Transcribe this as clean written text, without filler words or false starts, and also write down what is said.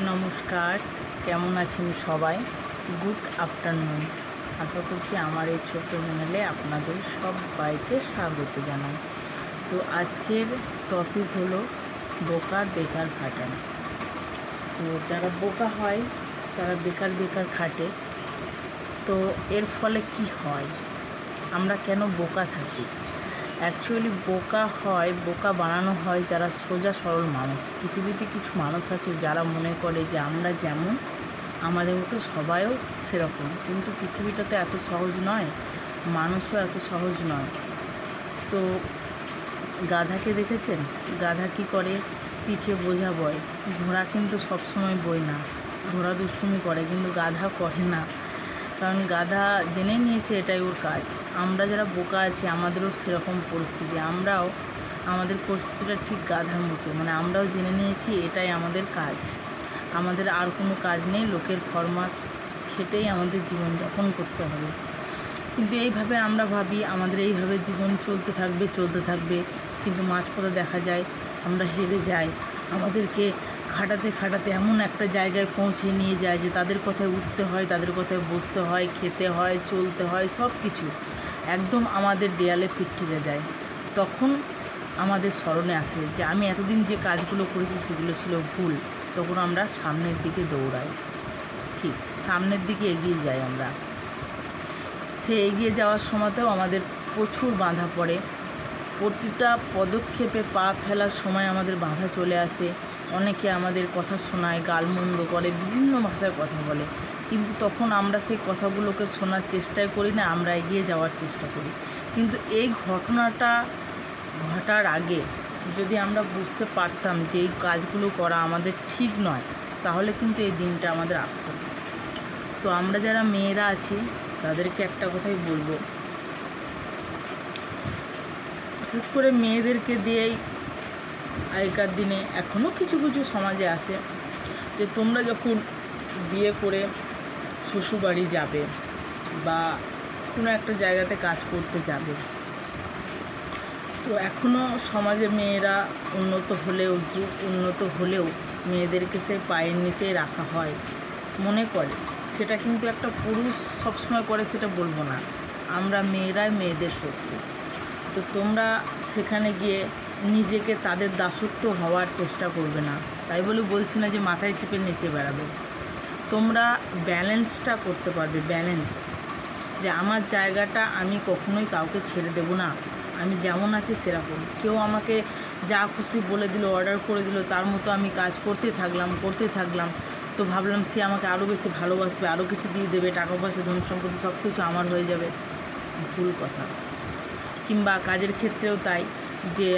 নমস্কার, কেমন আছেন সবাই? Good afternoon. আশা করছি আমার এই ছোট্ট চ্যানেলে আপনাদের সবাইকে স্বাগত জানাই। তো আজকের টপিক হলো বোকার বেকার খাটানো। তো যারা বোকা হয় তারা বেকার বেকার খাটে। তো এর ফলে কি হয়, আমরা কেন বোকা থাকি? অ্যাকচুয়ালি বোকা বানানো হয় যারা সোজা সরল মানুষ। পৃথিবীতে কিছু মানুষ আছে যারা মনে করে যে আমরা যেমন আমাদের মতো সবাইও সেরকম, কিন্তু পৃথিবীটা তো এত সহজ নয়, মানুষও এত সহজ নয়। তো গাধাকে দেখেছেন? গাধা কি করে? পিঠে বোঝা বয়। ঘোড়া কিন্তু সবসময় বয় না, ঘোড়া দুষ্টুমি করে, কিন্তু গাধা করে না, কারণ গাধা জেনে নিয়েছে এটাই ওর কাজ। আমরা যারা বোকা আছি আমাদেরও সেরকম পরিস্থিতি, আমাদের পরিস্থিতিটা ঠিক গাধার মতো, মানে আমরাও জেনে নিয়েছি এটাই আমাদের কাজ, আমাদের আর কোনো কাজ নেই, লোকের ফরমাস খেটেই আমাদের জীবনযাপন করতে হবে। কিন্তু এইভাবে আমরা ভাবি আমাদের এইভাবে জীবন চলতে থাকবে, কিন্তু মাঝপথে দেখা যায় আমরা হেরে যাই, আমাদেরকে খাটাতে খাটাতে এমন একটা জায়গায় পৌঁছে নিয়ে যায় যে তাদের কথায় উঠতে হয়, তাদের কথায় বসতে হয়, খেতে হয়, চলতে হয়, সব কিছু একদম আমাদের দেয়ালে পিঠ থেকে যায়। তখন আমাদের স্মরণে আসে যে আমি এতদিন যে কাজগুলো করেছি সেগুলো ছিল ভুল। তখন আমরা সামনের দিকে দৌড়াই, ঠিক সামনের দিকে এগিয়ে যাই আমরা। সে এগিয়ে যাওয়ার সময়তেও আমাদের প্রচুর বাধা পড়ে, প্রতিটা পদক্ষেপে পা ফেলার সময় আমাদের বাধা চলে আসে। অনেকে আমাদের কথা শোনায়, গালমন্দ করে, বিভিন্ন ভাষায় কথা বলে, কিন্তু তখন আমরা সেই কথাগুলোকে শোনার চেষ্টাই করি না, আমরা এগিয়ে যাওয়ার চেষ্টা করি। কিন্তু এই ঘটনাটা ঘটার আগে যদি আমরা বুঝতে পারতাম যে এই কাজগুলো করা আমাদের ঠিক নয়, তাহলে কিন্তু এই দিনটা আমাদের আসতো না। তো আমরা যারা মেয়েরা আছি তাদেরকে একটা কথাই বলবো, বিশেষ করে মেয়েদেরকে দিয়েই আগেকার দিনে এখনও কিছু কিছু সমাজে আসে যে তোমরা যখন বিয়ে করে শ্বশুরবাড়ি যাবে বা কোনো একটা জায়গাতে কাজ করতে যাবে, তো এখনও সমাজে মেয়েরা যুগ উন্নত হলেও মেয়েদেরকে সেই পায়ের নিচেই রাখা হয় মনে করে। সেটা কিন্তু একটা পুরুষ সবসময় করে সেটা বলবো না, আমরা মেয়েরাই মেয়েদের শত্রু। তো তোমরা সেখানে গিয়ে নিজেকে তাদের দাসত্ব হওয়ার চেষ্টা করবে না। তাই বলে বলছি না যে মাথায় চেপে নেচে বেড়াবে, তোমরা ব্যালেন্সটা করতে পারবে, ব্যালেন্স, যে আমার জায়গাটা আমি কখনোই কাউকে ছেড়ে দেব না, আমি যেমন আছি সেরকম। কেউ আমাকে যা খুশি বলে দিল, অর্ডার করে দিল, তার মতো আমি কাজ করতে থাকলাম, তো ভাবলাম সে আমাকে আরও বেশি ভালোবাসবে, আরও কিছু দিয়ে দেবে, টাকা পয়সা ধন সম্পত্তি সব কিছু আমার হয়ে যাবে। ভুল কথা। কিংবা কাজের ক্ষেত্রেও তাই, যে